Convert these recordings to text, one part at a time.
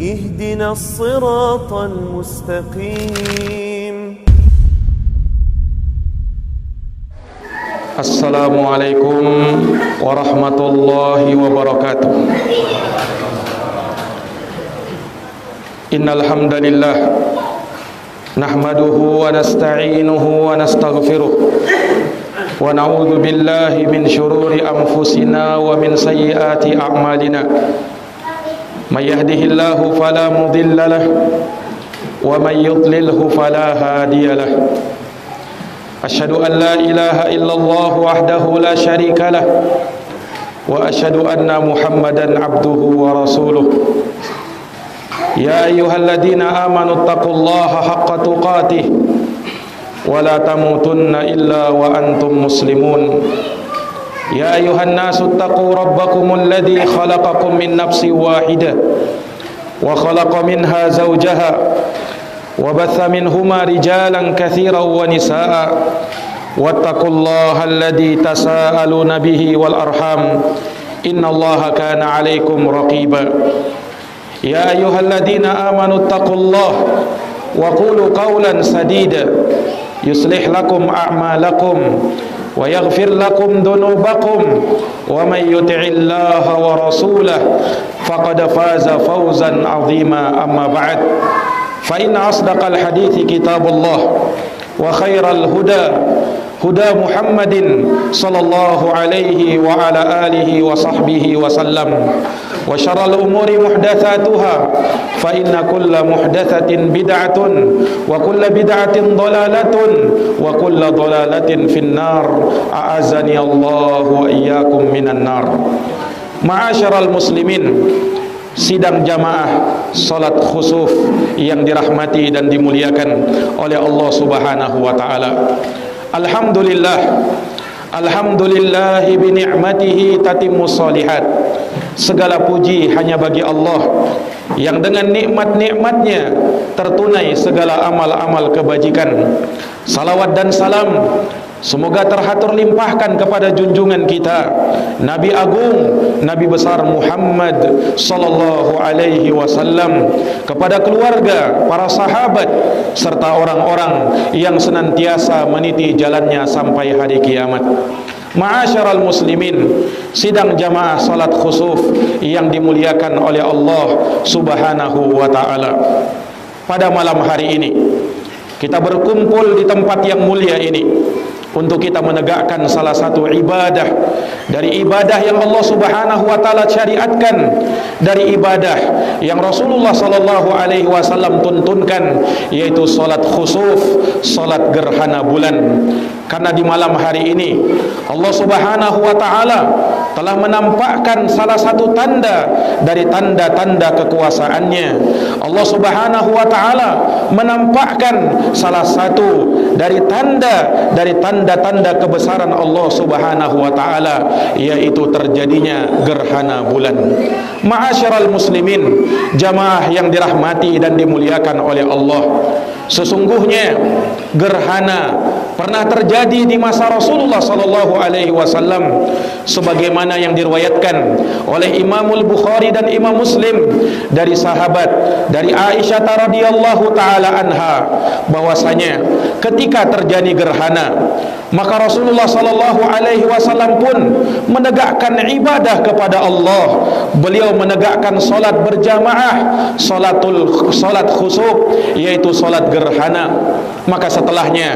اهدنا الصراط المستقيم. Assalamualaikum warahmatullahi wabarakatuh. Innal hamdalillah nahmaduhu wa nasta'inuhu wa nastaghfiruh wa na'udzu billahi min shururi anfusina wa min sayyiati a'malina. May yahdihillahu fala mudilla lahu wa may yudlilhu fala hadiya lahu. Asyhadu an la ilaha illallah wahdahu la syarika lah wa asyhadu anna Muhammadan abduhu wa rasuluh. Ya ayyuhalladzina amanu taqullaha haqqa tuqatih wa la tamutunna illa wa antum muslimun. Ya ayyuhan nasu taqu rabbakumul ladzi khalaqakum min nafsin wahidah wa khalaqa minha zawjaha wa batha minhuma rijalan katsiran wa nisaa wattaqullaha alladzi tasaaluna bihi wal arham innallaha kana 'alaikum raqiba. Ya ayyuhalladzina amanu taqullaha wa qulu qawlan sadida yuslih lakum a'malakum wa yaghfir lakum dhunubakum wa may yuti'illaha wa rasulahu faqad faza fawzan 'azima. Amma ba'd, fa inna asdaqal hadithi kitabullah wa khairal huda huda Muhammadin sallallahu alaihi wa ala alihi wa sahbihi wa sallam wa syarrul umuri muhdatsatuha fa inna kulla muhdatsatin bid'atun wa kulla bid'atin dhalalatun wa kulla dhalalatin finnar. A'azani Allah wa iyyakum minan nar. Ma'asyiral muslimin, sidang jamaah salat khusuf yang dirahmati dan dimuliakan oleh Allah Subhanahu wa taala. Alhamdulillah, alhamdulillahi bi ni'matihi tatimmus shalihat. Segala puji hanya bagi Allah yang dengan nikmat-nikmatnya tertunai segala amal-amal kebajikan. Salawat dan salam semoga terhatur limpahkan kepada junjungan kita Nabi Agung, Nabi besar Muhammad sallallahu alaihi wasallam, kepada keluarga, para sahabat serta orang-orang yang senantiasa meniti jalannya sampai hari kiamat. Ma'asyiral muslimin, sidang jamaah salat khusuf yang dimuliakan oleh Allah Subhanahu wa taala. Pada malam hari ini kita berkumpul di tempat yang mulia ini untuk kita menegakkan salah satu ibadah dari ibadah yang Allah Subhanahu wa taala syariatkan, dari ibadah yang Rasulullah sallallahu alaihi wasallam tuntunkan, yaitu salat khusuf, salat gerhana bulan. Karena di malam hari ini Allah Subhanahu wa taala telah menampakkan salah satu tanda dari tanda-tanda kekuasaannya. Allah Subhanahu wa taala menampakkan salah satu dari tanda-tanda kebesaran Allah Subhanahu wa taala, yaitu terjadinya gerhana bulan. Ma'asyiral muslimin, jamaah yang dirahmati dan dimuliakan oleh Allah, sesungguhnya gerhana pernah terjadi di masa Rasulullah sallallahu alaihi wasallam, sebagaimana yang diriwayatkan oleh Imamul Bukhari dan Imam Muslim dari sahabat, dari Aisyah radhiyallahu taala anha, bahwasanya ketika terjadi gerhana maka Rasulullah sallallahu alaihi wasallam pun menegakkan ibadah kepada Allah. Beliau menegakkan salat berjamaah, salat khusuf, yaitu salat gerhana. Maka setelahnya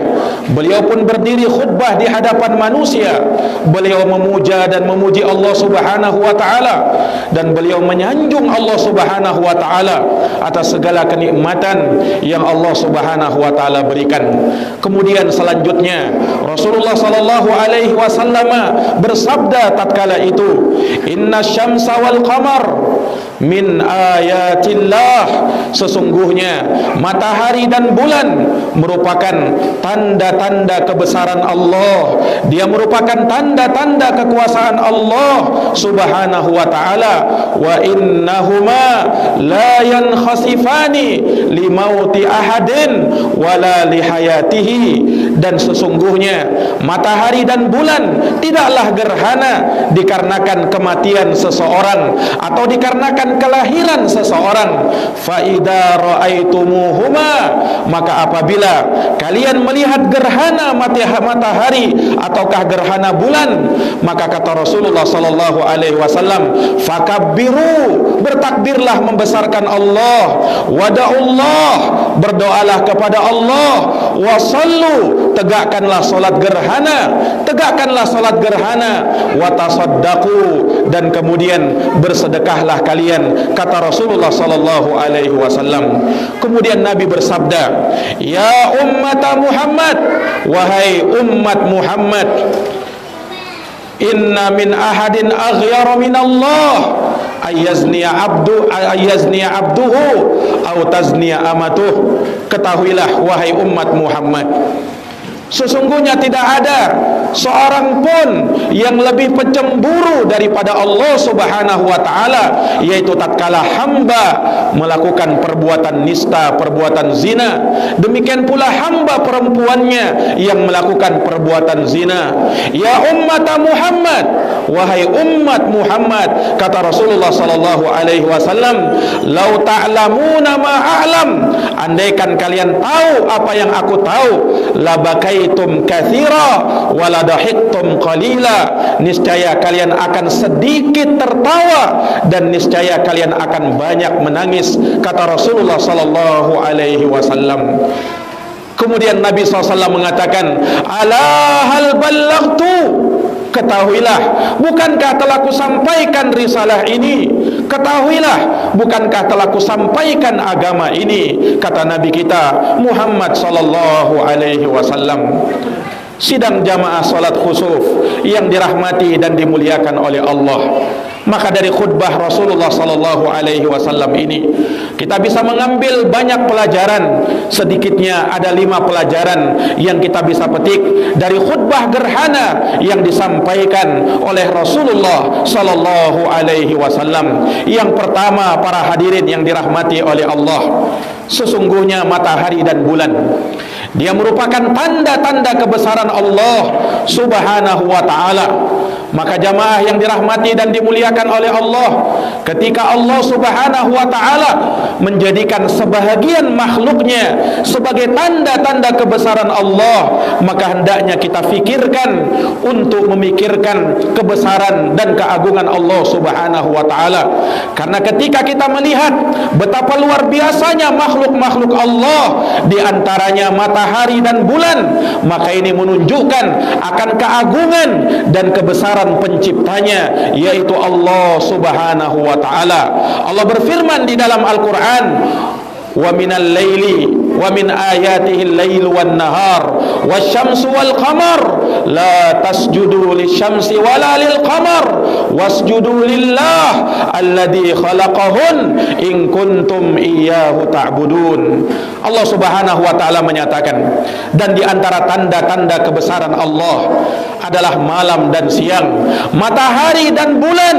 beliau pun berdiri khutbah di hadapan manusia. Beliau memuja dan memuji Allah Subhanahu wa taala, dan beliau menyanjung Allah Subhanahu wa taala atas segala kenikmatan yang Allah Subhanahu wa taala berikan. Kemudian selanjutnya Rasulullah sallallahu alaihi wasallam bersabda tatkala itu, "Inna syamsa wal qamar min ayatillah." Sesungguhnya matahari dan bulan merupakan tanda-tanda kebesaran Allah. Dia merupakan tanda-tanda kekuasaan Allah Subhanahu wa taala. Wa innahuma la yankhasifani limauti ahadin wala lihayatihi. Dan sesungguhnya matahari dan bulan tidaklah gerhana dikarenakan kematian seseorang atau dikarenakan menandakan kelahiran seseorang. Fa idza ra'aitumuhuma, maka apabila kalian melihat gerhana matahari ataukah gerhana bulan, maka kata Rasulullah sallallahu alaihi wasallam, fakabbiru, bertakbirlah membesarkan Allah, wada'ullah, berdoalah kepada Allah, wasallu, tegakkanlah salat gerhana, tegakkanlah salat gerhana, watasaddaqu, dan kemudian bersedekahlah kalian, kata Rasulullah sallallahu alaihi wasallam. Kemudian Nabi bersabda, ya ummat Muhammad, wahai umat Muhammad, inna min ahadin aghyara min Allah ayyazniya abduhu aw tazniya amatuh. Ketahuilah wahai umat Muhammad, sesungguhnya tidak ada seorang pun yang lebih pencemburu daripada Allah Subhanahu wa taala, yaitu tatkala hamba melakukan perbuatan nista, perbuatan zina, demikian pula hamba perempuannya yang melakukan perbuatan zina. Ya ummat Muhammad, wahai umat Muhammad, kata Rasulullah sallallahu alaihi wasallam, lau ta'lamuna ma a'lam, andaikan kalian tahu apa yang aku tahu, labakaitum katsira wala dahiktum qalila, niscaya kalian akan sedikit tertawa dan niscaya kalian akan banyak menangis, kata Rasulullah sallallahu alaihi wasallam. Kemudian Nabi SAW mengatakan, ala hal ballaghtu, ketahuilah, bukankah telah kusampaikan risalah ini? Ketahuilah, bukankah telah kusampaikan agama ini? Kata Nabi kita Muhammad sallallahu alaihi wasallam. Sidang jamaah salat khusuf yang dirahmati dan dimuliakan oleh Allah, maka dari khutbah Rasulullah sallallahu alaihi wasallam ini kita bisa mengambil banyak pelajaran. Sedikitnya ada 5 pelajaran yang kita bisa petik dari khutbah gerhana yang disampaikan oleh Rasulullah sallallahu alaihi wasallam. Yang pertama, para hadirin yang dirahmati oleh Allah, sesungguhnya matahari dan bulan, dia merupakan tanda-tanda kebesaran Allah Subhanahu wa ta'ala. Maka jamaah yang dirahmati dan dimuliakan oleh Allah, ketika Allah Subhanahu wa ta'ala menjadikan sebahagian makhluknya sebagai tanda-tanda kebesaran Allah, maka hendaknya kita fikirkan untuk memikirkan kebesaran dan keagungan Allah Subhanahu wa ta'ala. Karena ketika kita melihat betapa luar biasanya makhluk-makhluk Allah, di antaranya matahari dan bulan, maka ini menunjukkan akan keagungan dan kebesaran penciptanya, yaitu Allah Subhanahu wa ta'ala. Allah berfirman di dalam Al-Quran, wa minal laili wa min ayatihi al-lail wan nahar wasyamsu wal qamar la tasjudu lisyamsi wala lil qamar wasjudu lillah alladzi khalaqahun in kuntum iyyahu ta'budun. Allah Subhanahu wa ta'ala menyatakan, dan di antara tanda-tanda kebesaran Allah adalah malam dan siang, matahari dan bulan.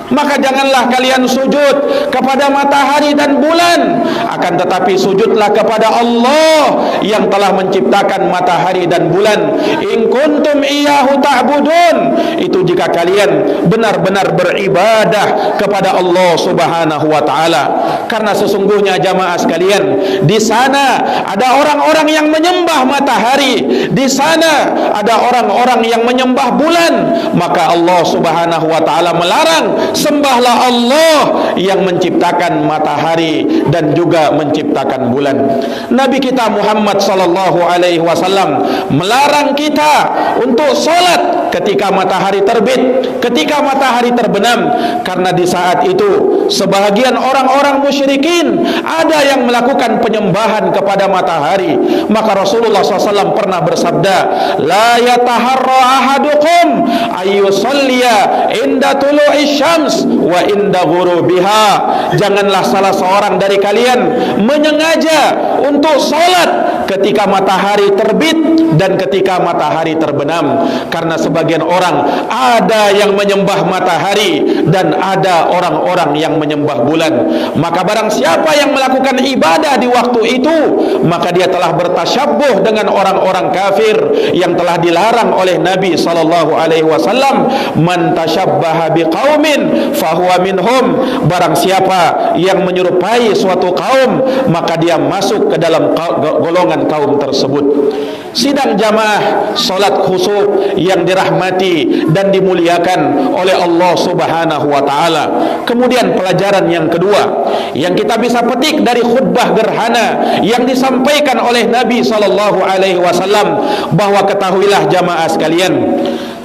Maka janganlah kalian sujud kepada matahari dan bulan, akan tetapi sujudlah kepada Allah yang telah menciptakan matahari dan bulan. In kuntum iyyahu ta'budun, itu jika kalian benar-benar beribadah kepada Allah Subhanahu wa ta'ala. Karena sesungguhnya jamaah sekalian, di sana ada orang-orang yang menyembah matahari, di sana ada orang-orang yang menyembah bulan. Maka Allah Subhanahu wa ta'ala melarang, sembahlah Allah yang menciptakan matahari dan juga menciptakan bulan. Nabi kita Muhammad sallallahu alaihi wasallam melarang kita untuk salat ketika matahari terbit, ketika matahari terbenam, karena di saat itu sebahagian orang-orang musyrikin ada yang melakukan penyembahan kepada matahari. Maka Rasulullah SAW pernah bersabda, la yataharra ahadukum ayyusalliya inda tulu'i syams wa inda ghurubiha. Janganlah salah seorang dari kalian menyengaja untuk salat ketika matahari terbit dan ketika matahari terbenam. Karena sebagian orang ada yang menyembah matahari dan ada orang-orang yang menyembah bulan. Maka barang siapa yang melakukan ibadah di waktu itu, maka dia telah bertasyabbuh dengan orang-orang kafir yang telah dilarang oleh Nabi sallallahu alaihi wasallam. Man tasyabbaha biqaumin fahuwa minhum. Barang siapa yang menyerupai suatu kaum, maka dia masuk ke dalam golongan kaum tersebut. Sidang jamaah salat khusuf yang dirahmati dan dimuliakan oleh Allah Subhanahu wa taala. Kemudian pelajaran yang kedua yang kita bisa petik dari khutbah gerhana yang disampaikan oleh Nabi sallallahu alaihi wasallam, bahwa ketahuilah jamaah sekalian,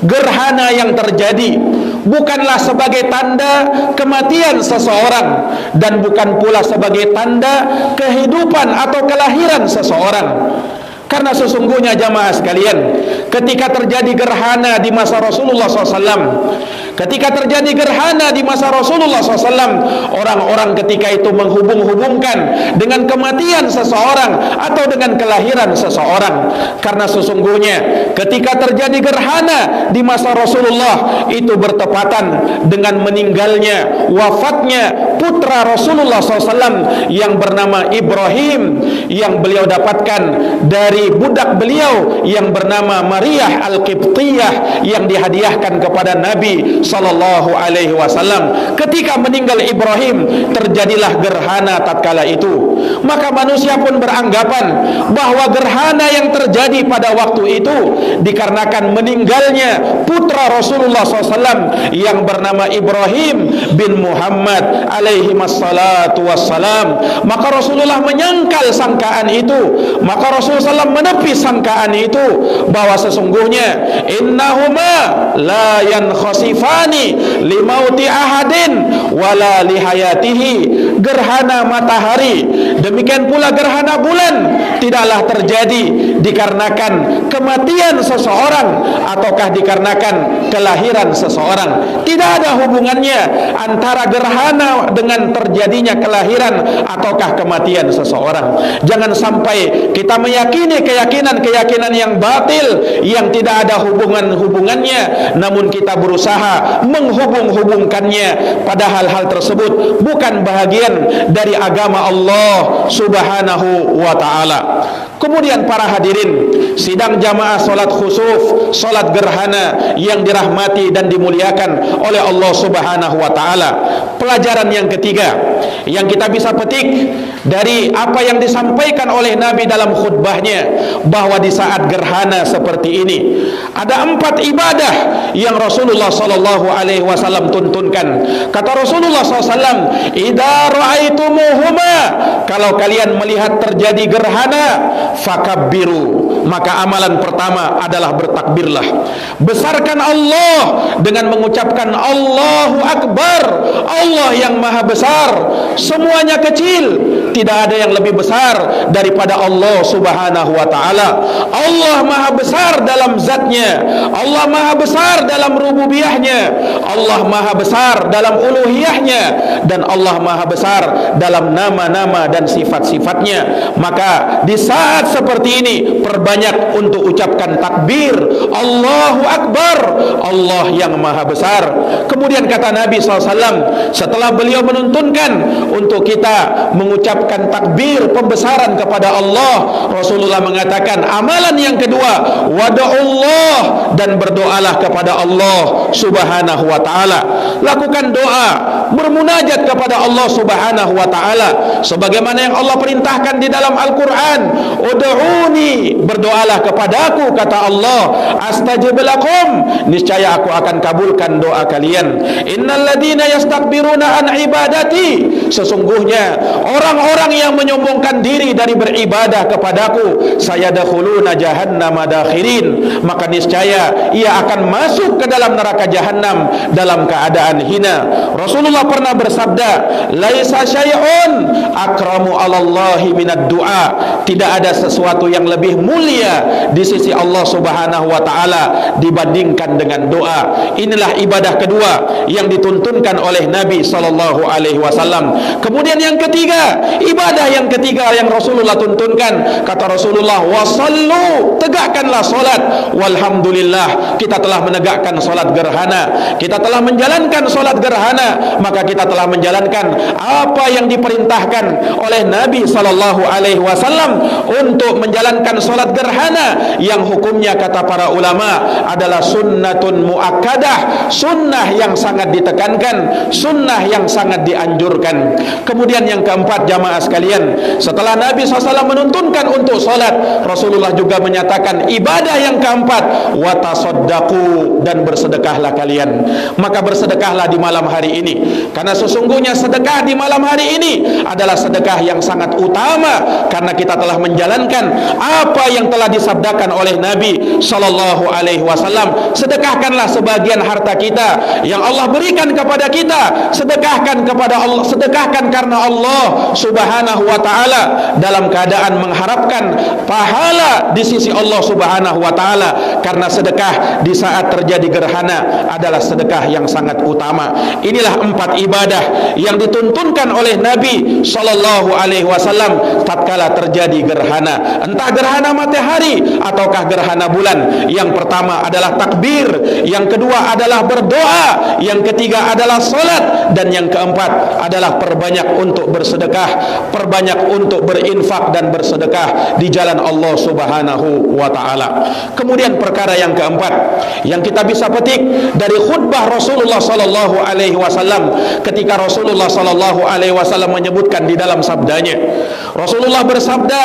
gerhana yang terjadi bukanlah sebagai tanda kematian seseorang dan bukan pula sebagai tanda kehidupan atau kelahiran seseorang. Karena sesungguhnya jamaah sekalian, ketika terjadi gerhana di masa Rasulullah SAW, orang-orang ketika itu menghubung-hubungkan dengan kematian seseorang atau dengan kelahiran seseorang. Karena sesungguhnya ketika terjadi gerhana di masa Rasulullah, itu bertepatan dengan meninggalnya, wafatnya putra Rasulullah SAW yang bernama Ibrahim, yang beliau dapatkan dari budak beliau yang bernama Maryah Al-Qibtiyah, yang dihadiahkan kepada Nabi sallallahu alaihi wasallam. Ketika meninggal Ibrahim, terjadilah gerhana tatkala itu. Maka manusia pun beranggapan bahwa gerhana yang terjadi pada waktu itu dikarenakan meninggalnya putra Rasulullah SAW yang bernama Ibrahim bin Muhammad alaihi wassalatu wassalam. Maka Rasulullah menyangkal sangkaan itu. Maka Rasulullah menepi sangkaan itu, bahwa sesungguhnya innahuma la yankhasifani limauti ahadin wala lihayatihi. Gerhana matahari, demikian pula gerhana bulan tidaklah terjadi dikarenakan kematian seseorang ataukah dikarenakan kelahiran seseorang. Tidak ada hubungannya antara gerhana dengan terjadinya kelahiran ataukah kematian seseorang. Jangan sampai kita meyakini keyakinan-keyakinan yang batil yang tidak ada hubungannya, namun kita berusaha menghubung-hubungkannya, padahal hal tersebut bukan bahagian dari agama Allah Subhanahu wa taala. Kemudian para hadirin sidang jamaah salat khusuf, salat gerhana yang dirahmati dan dimuliakan oleh Allah Subhanahu wa taala. Pelajaran yang ketiga yang kita bisa petik dari apa yang disampaikan oleh Nabi dalam khutbahnya, bahwa di saat gerhana seperti ini ada 4 ibadah yang Rasulullah sallallahu alaihi wasallam tuntunkan. Kata Rasulullah SAW, "Idza ra'aitumuhuma," kalau kalian melihat terjadi gerhana, fakabbiru, maka amalan pertama adalah bertakbirlah. Besarkan Allah dengan mengucapkan Allahu Akbar. Allah yang maha besar, semuanya kecil, tidak ada yang lebih besar daripada Allah Subhanahu wa taala. Allah maha besar dalam zatnya, Allah maha besar dalam rububiyahnya, Allah maha besar dalam uluhiyahnya, dan Allah maha besar dalam nama-nama dan sifat-sifatnya. Maka di saat seperti ini perbanyak untuk ucapkan takbir, Allahu Akbar, Allah yang maha besar. Kemudian kata Nabi SAW, setelah beliau menuntunkan untuk kita mengucapkan takbir pembesaran kepada Allah, Rasulullah mengatakan amalan yang kedua, wada'ullah, dan berdoalah kepada Allah Subhanahu wa ta'ala. Lakukan doa, bermunajat kepada Allah Subhanahu wa ta'ala sebagaimana yang Allah perintahkan di dalam Al-Quran. Ud'uni, berdoalah kepadaku, kata Allah, astajib lakum, niscaya aku akan kabulkan doa kalian. Innal ladina yastakbiruna an ibadati, sesungguhnya orang-orang yang menyombongkan diri dari beribadah kepadaku, sayadkhuluna jahannama dakhirin, maka niscaya ia akan masuk ke dalam neraka jahannam jahanam dalam keadaan hina. Rasulullah pernah bersabda, laisa syai'un akramu 'alallahi minad du'a. Tidak ada sesuatu yang lebih mulia di sisi Allah Subhanahu wa taala dibandingkan dengan doa. Inilah ibadah kedua yang dituntunkan oleh Nabi sallallahu alaihi wasallam. Kemudian yang ketiga, ibadah yang ketiga yang Rasulullah tuntunkan, kata Rasulullah, wasallu, tegakkanlah salat. Walhamdulillah, kita telah menegakkan salat gerhana, kita telah menjalankan salat gerhana, maka kita telah menjalankan apa yang diperintahkan oleh Nabi sallallahu alaihi wasallam untuk menjalankan salat gerhana, yang hukumnya kata para ulama adalah sunnatun muakkadah, sunnah yang sangat ditekankan, sunnah yang sangat dianjurkan. Kemudian yang keempat, jamaah sekalian, setelah Nabi SAW menuntunkan untuk salat, Rasulullah juga menyatakan ibadah yang keempat, watasaddaqu, dan bersedekahlah kalian. Maka bersedekahlah di malam hari ini, karena sesungguhnya sedekah di malam hari ini adalah sedekah yang sangat utama, karena kita telah menjalankan apa yang telah disabdakan oleh Nabi sallallahu alaihi wasallam. Sedekahkanlah sebagian harta kita yang Allah berikan kepada kita, sedekahkan kepada Allah, sedekahkan karena Allah Subhanahu wa taala, dalam keadaan mengharapkan pahala di sisi Allah Subhanahu wa taala, karena sedekah di saat terjadi gerhana adalah sedekah yang sangat utama. Inilah empat ibadah yang dituntunkan oleh Nabi sallallahu alaihi wasallam tatkala terjadi gerhana, entah gerhana matahari ataukah gerhana bulan. Yang pertama adalah takbir, yang kedua adalah berdoa, yang ketiga adalah salat, dan yang keempat adalah perbanyak untuk bersedekah, perbanyak untuk berinfak dan bersedekah di jalan Allah Subhanahu wa taala. Kemudian perkara yang keempat yang kita bisa petik dari khutbah Rasulullah sallallahu alaihi wasallam, ketika Rasulullah sallallahu alaihi wasallam menyebutkan di dalam sabdanya, Rasulullah bersabda,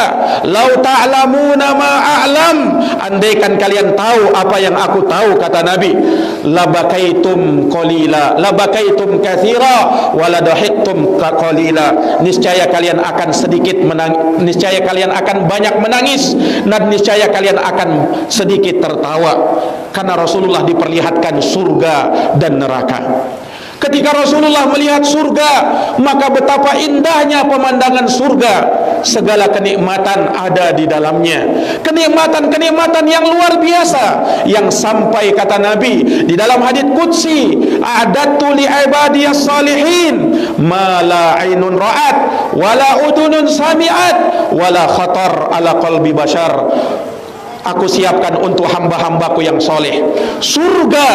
"Lau ta'lamuna ma a'lam." Andaikan kalian tahu apa yang aku tahu, kata Nabi, labakaitum qalila, labakaitum katsira, waladahittum qalila. Niscaya kalian akan sedikit menangis, niscaya kalian akan banyak menangis, dan niscaya kalian akan sedikit tertawa. Karena Rasulullah diperlihatkan surga dan neraka. Ketika Rasulullah melihat surga, maka betapa indahnya pemandangan surga. Segala kenikmatan ada di dalamnya, kenikmatan-kenikmatan yang luar biasa, yang sampai kata Nabi di dalam hadits qudsi, a'adatu li ibadiyas salihin ma la ainun ra'at wala udunun sami'at wala khatar ala qalbi bashar. Aku siapkan untuk hamba-hambaku yang soleh surga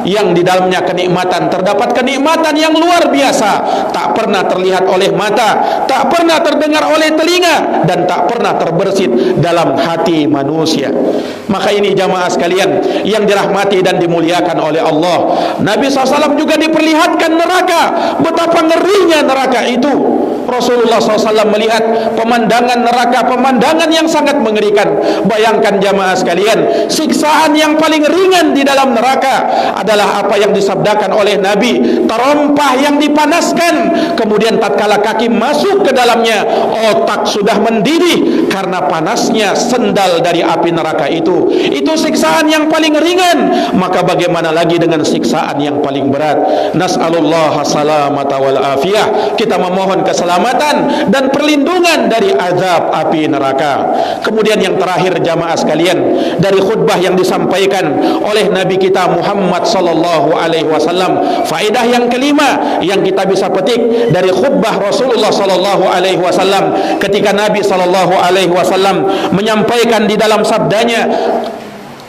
yang di dalamnya kenikmatan, terdapat kenikmatan yang luar biasa, tak pernah terlihat oleh mata, tak pernah terdengar oleh telinga, dan tak pernah terbersit dalam hati manusia. Maka ini jamaah sekalian yang dirahmati dan dimuliakan oleh Allah, Nabi SAW juga diperlihatkan neraka, betapa ngerinya neraka itu. Rasulullah SAW melihat pemandangan neraka, pemandangan yang sangat mengerikan. Bayangkan jamaah sekalian, siksaan yang paling ringan di dalam neraka adalah apa yang disabdakan oleh Nabi, terompah yang dipanaskan, kemudian tatkala kaki masuk ke dalamnya, otak sudah mendidih karena panasnya sendal dari api neraka itu. Itu siksaan yang paling ringan, maka bagaimana lagi dengan siksaan yang paling berat. Nas'alullah salamata wal afiyah, kita memohon keselamatan dan perlindungan dari azab api neraka. Kemudian yang terakhir jamaah sekalian, dari khutbah yang disampaikan oleh Nabi kita Muhammad sallallahu alaihi wasallam, faedah yang kelima yang kita bisa petik dari khutbah Rasulullah sallallahu alaihi wasallam, ketika Nabi sallallahu alaihi wasallam menyampaikan di dalam sabdanya,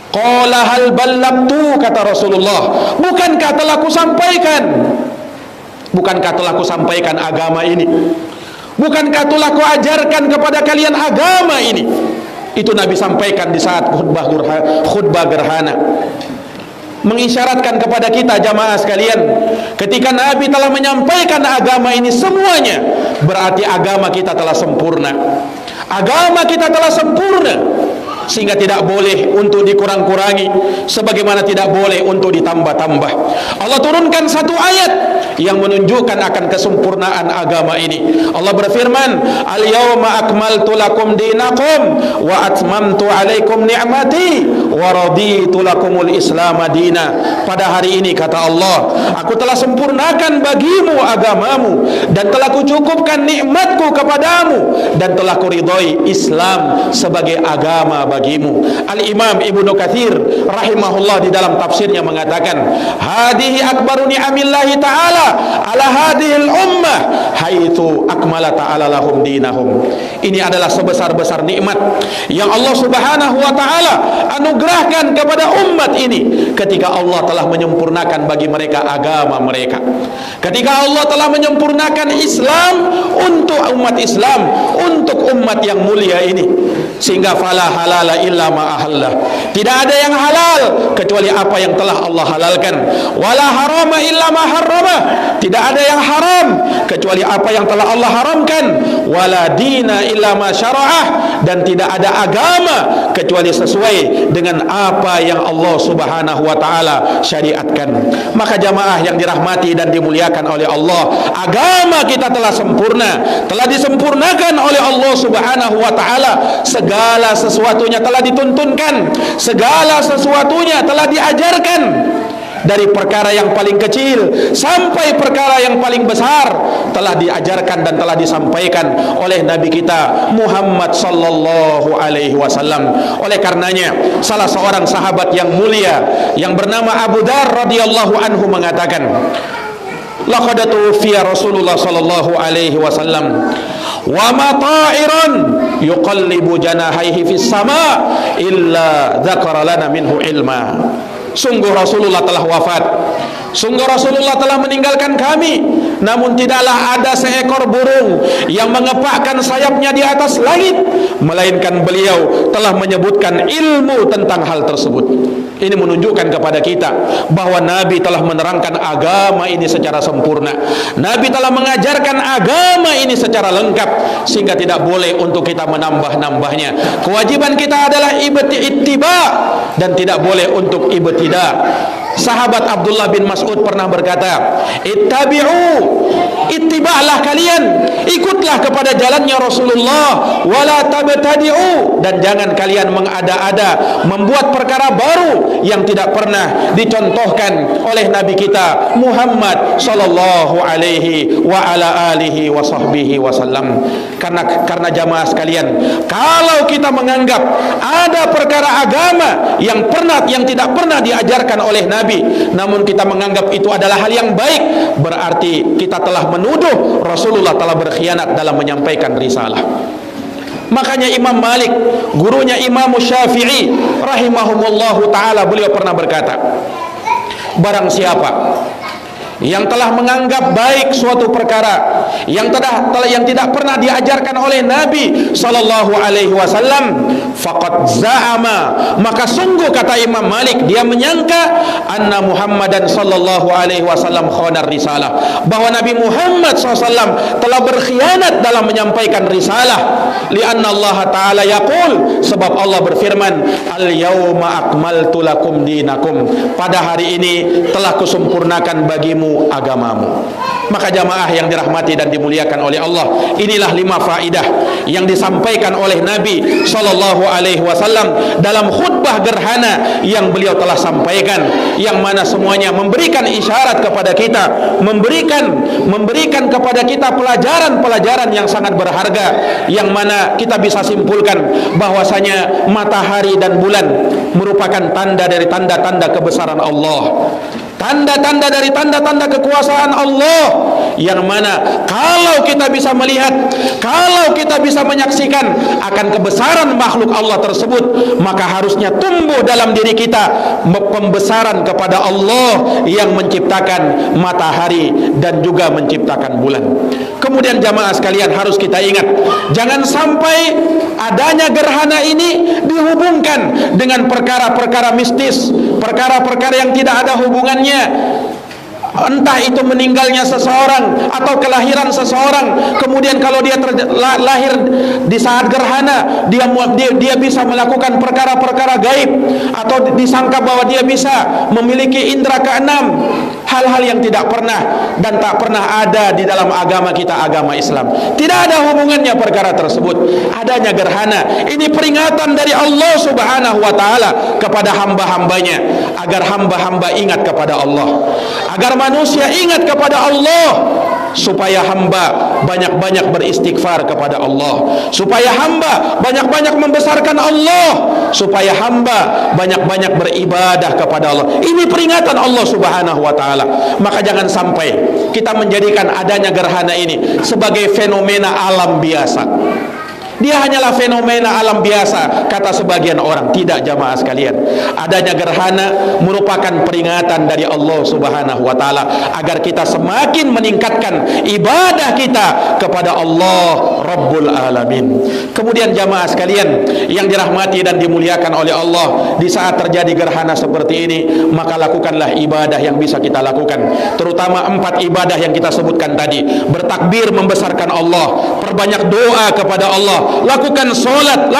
qala hal ballagtu, kata Rasulullah, bukankah telah kusampaikan, bukankah telah kusampaikan agama ini, bukankah telah kuajarkan kepada kalian agama ini. Itu Nabi sampaikan di saat khutbah gerhana, mengisyaratkan kepada kita jamaah sekalian, ketika Nabi telah menyampaikan agama ini semuanya, berarti agama kita telah sempurna, agama kita telah sempurna. sehingga tidak boleh untuk dikurang-kurangi, sebagaimana tidak boleh untuk ditambah-tambah. Allah turunkan satu ayat yang menunjukkan akan kesempurnaan agama ini. Allah berfirman, "Al-yawma akmaltu lakum dinakum wa atmamtu alaikum ni'mati wa raditu lakumul Islam madina." Pada hari ini kata Allah, aku telah sempurnakan bagimu agamamu dan telah kucukupkan nikmatku kepadamu dan telah kuridhoi Islam sebagai agama bagimu. Al-Imam Ibnu Katsir rahimahullah di dalam tafsirnya mengatakan, hadihi akbaru ni'amillahi ta'ala ala hadhil ummah haitsu akmala ta'ala lahum dinahum. Ini adalah sebesar-besar nikmat yang Allah Subhanahu wa taala anugerahkan kepada umat ini ketika Allah telah menyempurnakan bagi mereka agama mereka. Ketika Allah telah menyempurnakan Islam untuk umat Islam, untuk umat yang mulia ini, sehingga fala halala illa ma ahalla. Tidak ada yang halal kecuali apa yang telah Allah halalkan. Wala harama illa ma harrama. Tidak ada yang haram kecuali apa yang telah Allah haramkan. Wala dina illa ma syara'ah. Dan tidak ada agama kecuali sesuai dengan apa yang Allah Subhanahu wa taala syariatkan. Maka jamaah yang dirahmati dan dimuliakan oleh Allah, agama kita telah sempurna, telah disempurnakan oleh Allah Subhanahu wa taala. Segala sesuatunya telah dituntunkan, segala sesuatunya telah diajarkan, dari perkara yang paling kecil sampai perkara yang paling besar telah diajarkan dan telah disampaikan oleh Nabi kita Muhammad sallallahu alaihi wasallam. Oleh karenanya salah seorang sahabat yang mulia yang bernama Abu Dzar radhiyallahu anhu mengatakan, laqad tuwfiya Rasulullah sallallahu alaihi wasallam wa ma ta'irun yuqallibu janahaihi fis sama illa dzakara lana minhu ilma. Sungguh Rasulullah telah wafat, sungguh Rasulullah telah meninggalkan kami, namun tidaklah ada seekor burung yang mengepakkan sayapnya di atas langit, melainkan beliau telah menyebutkan ilmu tentang hal tersebut. Ini menunjukkan kepada kita bahwa Nabi telah menerangkan agama ini secara sempurna. Nabi telah mengajarkan agama ini secara lengkap, sehingga tidak boleh untuk kita menambah-nambahnya. Kewajiban kita adalah ittiba dan tidak boleh untuk ibtidah. Sahabat Abdullah bin Mas'ud pernah berkata, ittabi'u, ittiba'lah kalian, ikutlah kepada jalannya Rasulullah, wala tabtadi'u, dan jangan kalian mengada-ada, membuat perkara baru yang tidak pernah dicontohkan oleh Nabi kita Muhammad sallallahu alaihi wa ala alihi wa sahbihi wasallam. Karena jamaah sekalian, kalau kita menganggap ada perkara agama yang tidak pernah diajarkan oleh Nabi, namun kita menganggap itu adalah hal yang baik, berarti kita telah menuduh Rasulullah telah berkhianat dalam menyampaikan risalah. Makanya Imam Malik, gurunya Imam Syafi'i rahimahumullahu ta'ala, beliau pernah berkata, barang siapa yang telah menganggap baik suatu perkara yang tidak pernah diajarkan oleh Nabi sallallahu alaihi wasallam, faqad za'ama, maka sungguh kata Imam Malik, dia menyangka anna Muhammadan sallallahu alaihi wasallam khanar risalah, bahwa Nabi Muhammad SAW telah berkhianat dalam menyampaikan risalah. Lianna Allah Ta'ala yaqul, sebab Allah berfirman, al-yawma akmaltu lakum dinakum, pada hari ini telah kusempurnakan bagimu agamamu. Maka jamaah yang dirahmati dan dimuliakan oleh Allah, inilah 5 faidah yang disampaikan oleh Nabi sallallahu alaihi wasallam dalam khutbah gerhana yang beliau telah sampaikan, yang mana semuanya memberikan isyarat kepada kita, memberikan kepada kita pelajaran-pelajaran yang sangat berharga, yang mana kita bisa simpulkan bahwasanya matahari dan bulan merupakan tanda dari tanda-tanda kebesaran Allah, tanda-tanda dari tanda-tanda kekuasaan Allah, yang mana kalau kita bisa melihat, kalau kita bisa menyaksikan akan kebesaran makhluk Allah tersebut, maka harusnya tumbuh dalam diri kita pembesaran kepada Allah yang menciptakan matahari dan juga menciptakan bulan. Kemudian jamaah sekalian, harus kita ingat, jangan sampai adanya gerhana ini dihubungkan dengan perkara-perkara mistis, perkara-perkara yang tidak ada hubungannya. Entah itu meninggalnya seseorang atau kelahiran seseorang, kemudian kalau dia lahir di saat gerhana, dia bisa melakukan perkara-perkara gaib, atau disangka bahwa dia bisa memiliki indera keenam, hal-hal yang tidak pernah dan tak pernah ada di dalam agama kita, agama Islam. Tidak ada hubungannya perkara tersebut. Adanya gerhana ini peringatan dari Allah Subhanahu wa taala kepada hamba-hambanya, agar hamba-hamba ingat kepada Allah, agar manusia ingat kepada Allah, supaya hamba banyak-banyak beristighfar kepada Allah, supaya hamba banyak-banyak membesarkan Allah, supaya hamba banyak-banyak beribadah kepada Allah. Ini peringatan Allah Subhanahu wa taala. Maka jangan sampai kita menjadikan adanya gerhana ini sebagai fenomena alam biasa. Dia hanyalah fenomena alam biasa, kata sebagian orang. Tidak, jamaah sekalian. Adanya gerhana merupakan peringatan dari Allah Subhanahu wa taala agar kita semakin meningkatkan ibadah kita kepada Allah Rabbul Alamin. Kemudian jamaah sekalian yang dirahmati dan dimuliakan oleh Allah, di saat terjadi gerhana seperti ini, maka lakukanlah ibadah yang bisa kita lakukan, terutama 4 ibadah yang kita sebutkan tadi. Bertakbir membesarkan Allah, perbanyak doa kepada Allah, lakukan solat,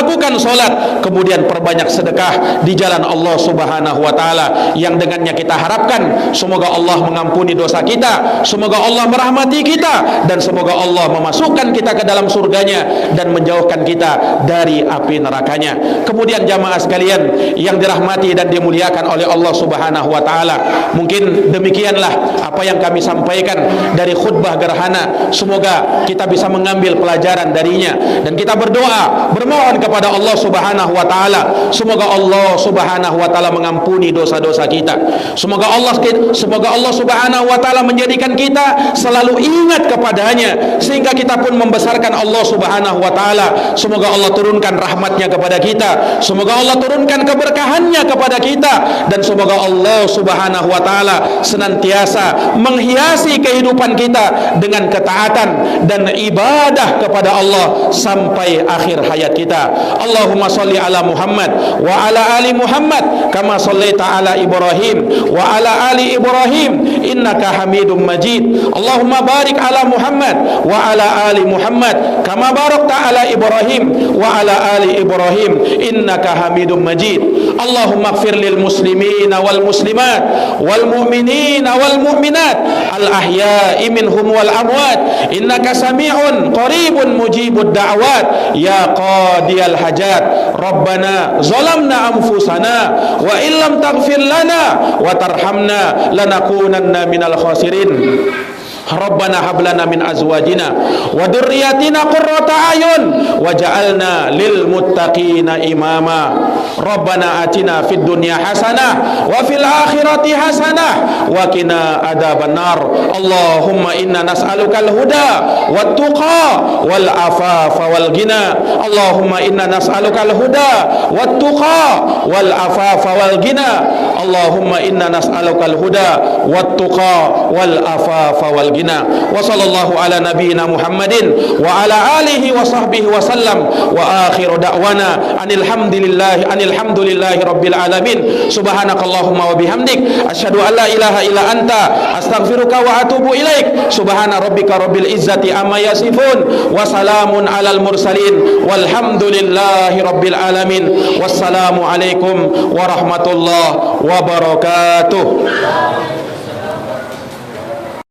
kemudian perbanyak sedekah di jalan Allah Subhanahu wa taala, yang dengannya kita harapkan semoga Allah mengampuni dosa kita, semoga Allah merahmati kita, dan semoga Allah memasukkan kita ke dalam surganya dan menjauhkan kita dari api nerakanya. Kemudian jamaah sekalian yang dirahmati dan dimuliakan oleh Allah Subhanahu wa taala, mungkin demikianlah apa yang kami sampaikan dari khutbah gerhana. Semoga kita bisa mengambil pelajaran darinya, dan kita berdoa, bermohon kepada Allah Subhanahu wa taala, semoga Allah Subhanahu wa taala mengampuni dosa-dosa kita. Semoga Allah Subhanahu wa taala menjadikan kita selalu ingat kepadanya, sehingga kita pun membesarkan Allah Subhanahu wa taala. Semoga Allah turunkan rahmatnya kepada kita, semoga Allah turunkan keberkahannya kepada kita, dan semoga Allah Subhanahu wa taala senantiasa menghiasi kehidupan kita dengan ketaatan dan ibadah kepada Allah sampai akhir hayat kita. Allahumma salli ala Muhammad wa ala ali Muhammad kama sallaita ala Ibrahim wa ala ali Ibrahim innaka Hamidum Majid. Allahumma barik ala Muhammad wa ala ali Muhammad kama barakta ala Ibrahim wa ala ali Ibrahim innaka Hamidum Majid. Allahumma ighfir lil muslimina wal muslimat wal mu'minina wal mu'minat al ahya'i minhum wal amwat innaka sami'un qaribun mujibud da'wat ya qadiyal hajat. Rabbana zalamna anfusana wa illam taghfir lana wa tarhamna lanakunanna minal khasirin. Rabbana hab lana min azwajina wa dhurriyyatina qurrata ayun waj'alna lil muttaqina imama. Rabbana atina fid dunya hasanah wa fil akhirati hasanah wa qina adzabannar. Allahumma inna nas'aluka al-huda wat tuqa wal afafa wal ghina. Allahumma inna nas'aluka al-huda wat tuqa wal afafa wal ghina. Allahumma inna nas'aluka al-huda wat tuqa wal afafa wal ghina. Wa sallallahu ala nabiyyina Muhammadin wa ala alihi wa sahbihi wa sallam wa akhiru da'wana anil hamdulillahi rabbil alamin. Subhanakallahumma wa bihamdik asyhadu an la ilaha illa anta astaghfiruka wa atubu ilaik. Subhana rabbika rabbil izzati amma yasifun wa salamun alal mursalin walhamdulillahi rabbil alamin. Wassalamu alaikum warahmatullahi wabarakatuh.